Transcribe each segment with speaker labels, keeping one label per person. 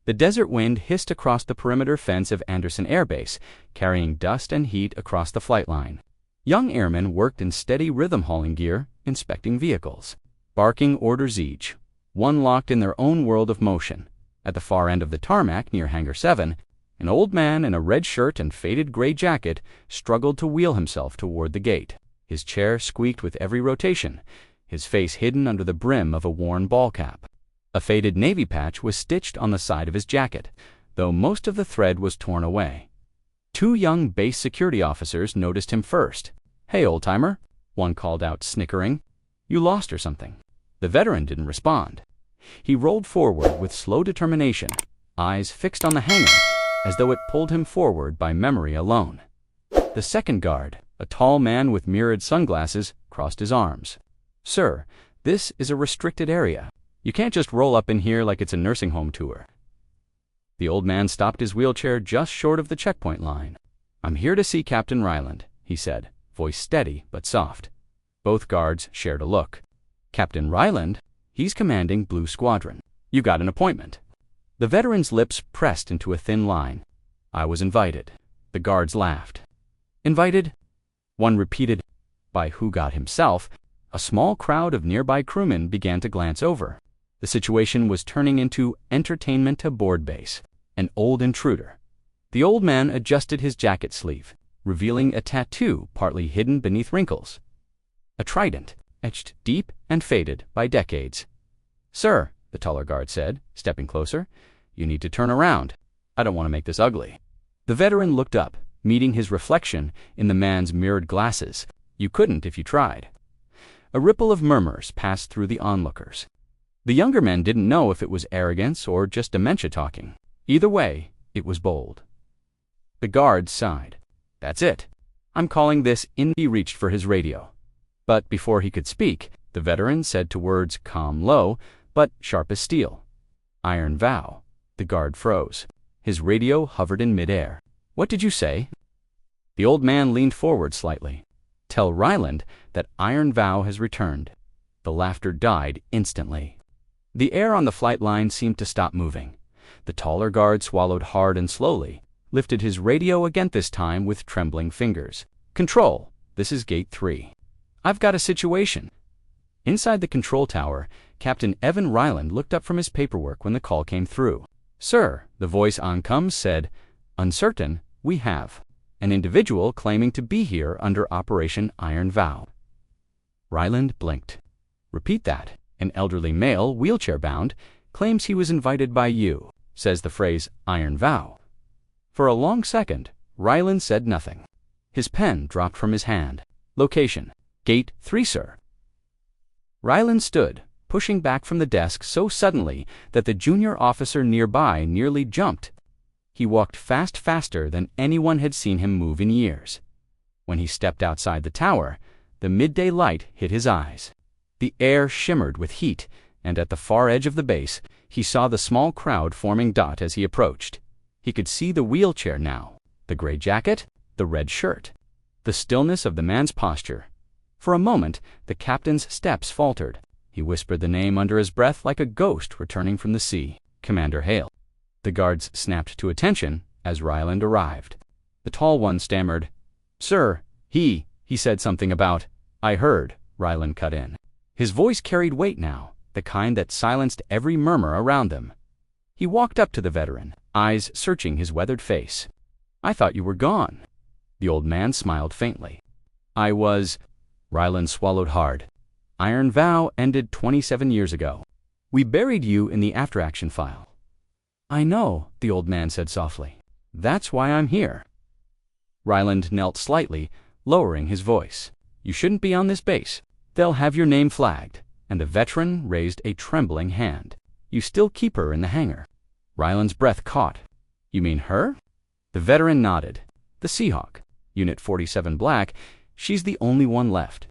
Speaker 1: The desert wind hissed across the perimeter fence of Anderson Air Base, carrying dust and heat across the flight line. Young airmen worked in steady rhythm hauling gear, inspecting vehicles, barking orders each, one locked in their own world of motion. At the far end of the tarmac near Hangar 7, an old man in a red shirt and faded gray jacket struggled to wheel himself toward the gate. His chair squeaked with every rotation, his face hidden under the brim of a worn ball cap. A faded navy patch was stitched on the side of his jacket, though most of the thread was torn away. Two young base security officers noticed him first. "Hey, old-timer," one called out, snickering. "You lost or something?" The veteran didn't respond. He rolled forward with slow determination, eyes fixed on the hangar, as though it pulled him forward by memory alone. The second guard, a tall man with mirrored sunglasses, crossed his arms. "Sir, this is a restricted area. You can't just roll up in here like it's a nursing home tour." The old man stopped his wheelchair just short of the checkpoint line. "I'm here to see Captain Ryland," he said, voice steady but soft. Both guards shared a look. "Captain Ryland? He's commanding Blue Squadron. You got an appointment." The veteran's lips pressed into a thin line. "I was invited." The guards laughed. "Invited?" One repeated. By who got himself, a small crowd of nearby crewmen began to glance over. The situation was turning into entertainment aboard base. An old intruder. The old man adjusted his jacket sleeve, revealing a tattoo partly hidden beneath wrinkles. A trident, etched deep and faded by decades. "Sir," the taller guard said, stepping closer, "you need to turn around. I don't want to make this ugly." The veteran looked up, meeting his reflection in the man's mirrored glasses. You couldn't if you tried. A ripple of murmurs passed through the onlookers. The younger men didn't know if it was arrogance or just dementia talking. Either way, it was bold. The guard sighed. "That's it. I'm calling this in." He reached for his radio. But before he could speak, the veteran said to words calm low, but sharp as steel. "Iron Vow." The guard froze. His radio hovered in midair. "What did you say?" The old man leaned forward slightly. "Tell Ryland that Iron Vow has returned." The laughter died instantly. The air on the flight line seemed to stop moving. The taller guard swallowed hard and slowly, lifted his radio again, this time with trembling fingers. "Control, this is Gate 3. I've got a situation." Inside the control tower, Captain Evan Ryland looked up from his paperwork when the call came through. "Sir," the voice on comm said, "uncertain, we have an individual claiming to be here under Operation Iron Vow." Ryland blinked. "Repeat that. An elderly male, wheelchair-bound, claims he was invited by you, says the phrase Iron Vow." For a long second, Ryland said nothing. His pen dropped from his hand. "Location, Gate 3, sir." Ryland stood, pushing back from the desk so suddenly that the junior officer nearby nearly jumped. He walked faster than anyone had seen him move in years. When he stepped outside the tower, the midday light hit his eyes. The air shimmered with heat, and at the far edge of the base, he saw the small crowd forming dot as he approached. He could see the wheelchair now, the gray jacket, the red shirt, the stillness of the man's posture. For a moment, the captain's steps faltered. He whispered the name under his breath like a ghost returning from the sea. "Commander Hale." The guards snapped to attention as Ryland arrived. The tall one stammered, "Sir, he said something about—" "I heard," Ryland cut in. His voice carried weight now, the kind that silenced every murmur around them. He walked up to the veteran, eyes searching his weathered face. "I thought you were gone." The old man smiled faintly. "I was—" Ryland swallowed hard. "Iron Vow ended 27 years ago. We buried you in the after-action file." "I know," the old man said softly. "That's why I'm here." Ryland knelt slightly, lowering his voice. "You shouldn't be on this base. They'll have your name flagged." And the veteran raised a trembling hand. "You still keep her in the hangar." Ryland's breath caught. "You mean her?" The veteran nodded. "The Seahawk, Unit 47 Black, she's the only one left."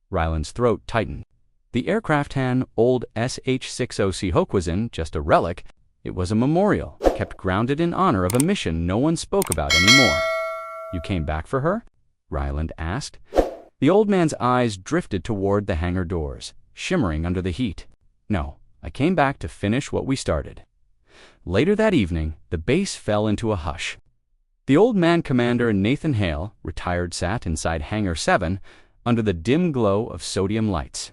Speaker 1: Ryland's throat tightened. The aircraft han old SH-60 Seahawk wasn't just a relic. It was a memorial, kept grounded in honor of a mission no one spoke about anymore. "You came back for her?" Ryland asked. The old man's eyes drifted toward the hangar doors, shimmering under the heat. "No, I came back to finish what we started." Later that evening, the base fell into a hush. The Old Man Commander and Nathan Hale, retired, sat inside Hangar 7 under the dim glow of sodium lights.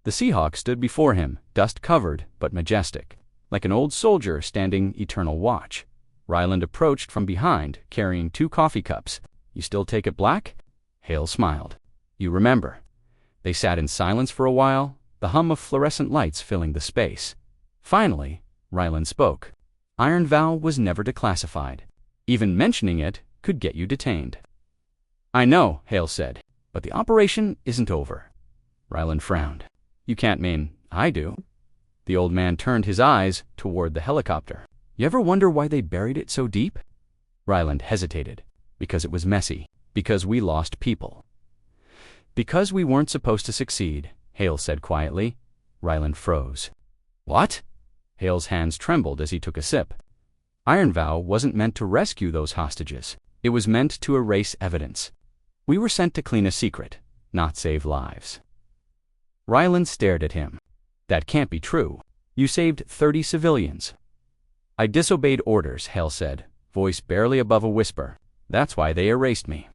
Speaker 1: The Seahawk stood before him, dust-covered but majestic, like an old soldier standing eternal watch. Ryland approached from behind, carrying 2 coffee cups. "You still take it black?" Hale smiled. "You remember." They sat in silence for a while, the hum of fluorescent lights filling the space. Finally, Ryland spoke. "Iron Vow was never declassified. Even mentioning it could get you detained." "I know," Hale said, "but the operation isn't over." Ryland frowned. "You can't mean I do." The old man turned his eyes toward the helicopter. "You ever wonder why they buried it so deep?" Ryland hesitated. "Because it was messy. Because we lost people." "Because we weren't supposed to succeed," Hale said quietly. Ryland froze. "What?" Hale's hands trembled as he took a sip. "Iron Vow wasn't meant to rescue those hostages. It was meant to erase evidence. We were sent to clean a secret, not save lives." Ryland stared at him. "That can't be true. You saved 30 civilians." "I disobeyed orders," Hale said, voice barely above a whisper. "That's why they erased me."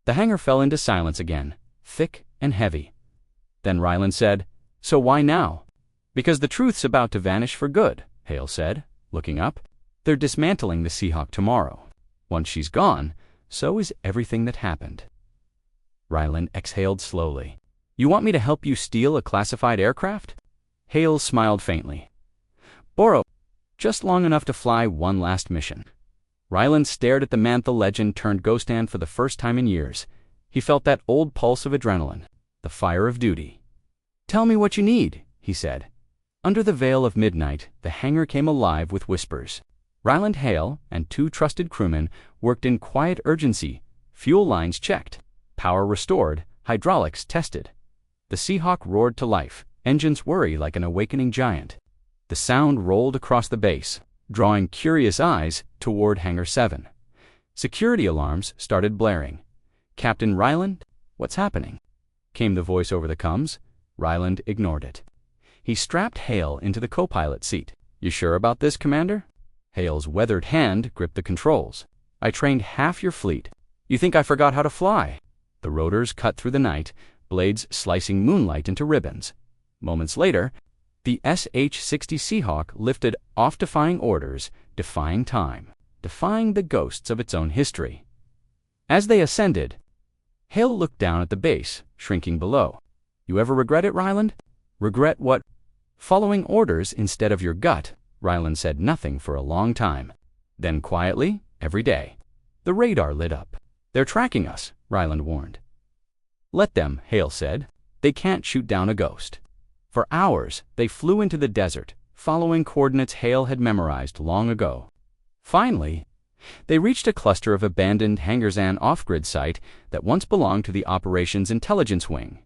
Speaker 1: The hangar fell into silence again, thick and heavy. Then Ryland said, "So why now?" "Because the truth's about to vanish for good," Hale said, looking up. "They're dismantling the Seahawk tomorrow. Once she's gone, so is everything that happened." Ryland exhaled slowly. "You want me to help you steal a classified aircraft?" Hale smiled faintly. "Borrow just long enough to fly one last mission." Ryland stared at the Mantha legend turned Ghostan for the first time in years. He felt that old pulse of adrenaline, the fire of duty. "Tell me what you need," he said. Under the veil of midnight, the hangar came alive with whispers. Ryland Hale and 2 trusted crewmen worked in quiet urgency, fuel lines checked, power restored, hydraulics tested. The Seahawk roared to life, engines whirring like an awakening giant. The sound rolled across the base, drawing curious eyes toward Hangar 7. Security alarms started blaring. "Captain Ryland, what's happening?" came the voice over the comms. Ryland ignored it. He strapped Hale into the co-pilot seat. "You sure about this, Commander?" Hale's weathered hand gripped the controls. "I trained half your fleet. You think I forgot how to fly?" The rotors cut through the night, blades slicing moonlight into ribbons. Moments later, the SH-60 Seahawk lifted off, defying orders, defying time, defying the ghosts of its own history. As they ascended, Hale looked down at the base, shrinking below. "You ever regret it, Ryland?" "Regret what?" "Following orders instead of your gut." Ryland said nothing for a long time. Then quietly, every day, the radar lit up. "They're tracking us," Ryland warned. "Let them," Hale said. "They can't shoot down a ghost." For hours, they flew into the desert, following coordinates Hale had memorized long ago. Finally, they reached a cluster of abandoned Hangarzan off-grid site that once belonged to the Operations Intelligence Wing.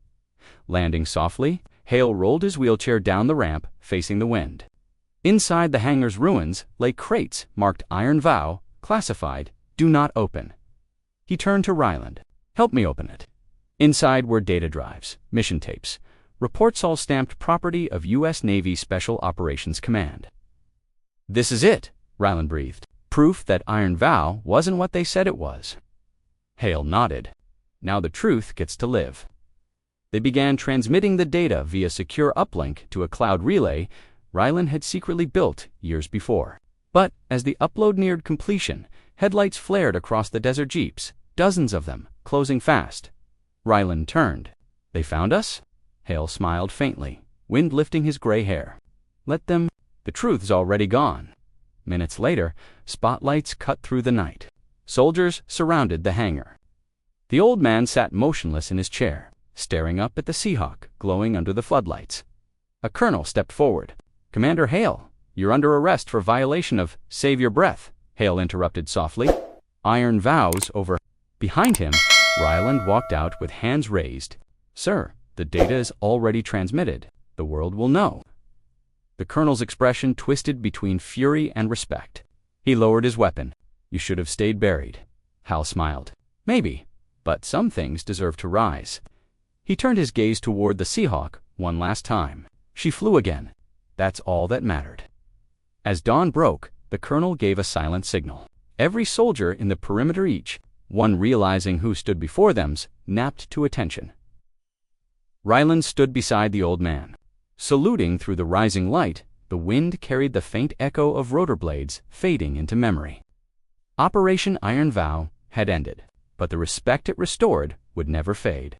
Speaker 1: Landing softly, Hale rolled his wheelchair down the ramp, facing the wind. Inside the hangar's ruins lay crates marked Iron Vow, classified, do not open. He turned to Ryland. "Help me open it." Inside were data drives, mission tapes, reports all stamped property of U.S. Navy Special Operations Command. "This is it," Ryland breathed. "Proof that Iron Vow wasn't what they said it was." Hale nodded. "Now the truth gets to live." They began transmitting the data via secure uplink to a cloud relay Ryland had secretly built years before. But as the upload neared completion, headlights flared across the desert jeeps, dozens of them, closing fast. Ryland turned. "They found us?" Hale smiled faintly, wind lifting his gray hair. "Let them. The truth's already gone." Minutes later, spotlights cut through the night. Soldiers surrounded the hangar. The old man sat motionless in his chair, staring up at the Seahawk glowing under the floodlights. A colonel stepped forward. "Commander Hale, you're under arrest for violation of Save Your Breath," Hale interrupted softly. "Iron Vows over." Behind him, Ryland walked out with hands raised. "Sir, the data is already transmitted. The world will know." The colonel's expression twisted between fury and respect. He lowered his weapon. "You should have stayed buried." Hal smiled. "Maybe, but some things deserve to rise." He turned his gaze toward the Seahawk one last time. She flew again. That's all that mattered. As dawn broke, the colonel gave a silent signal. Every soldier in the perimeter, each one realizing who stood before them, napped to attention. Ryland stood beside the old man. Saluting through the rising light, the wind carried the faint echo of rotor blades fading into memory. Operation Iron Vow had ended, but the respect it restored would never fade.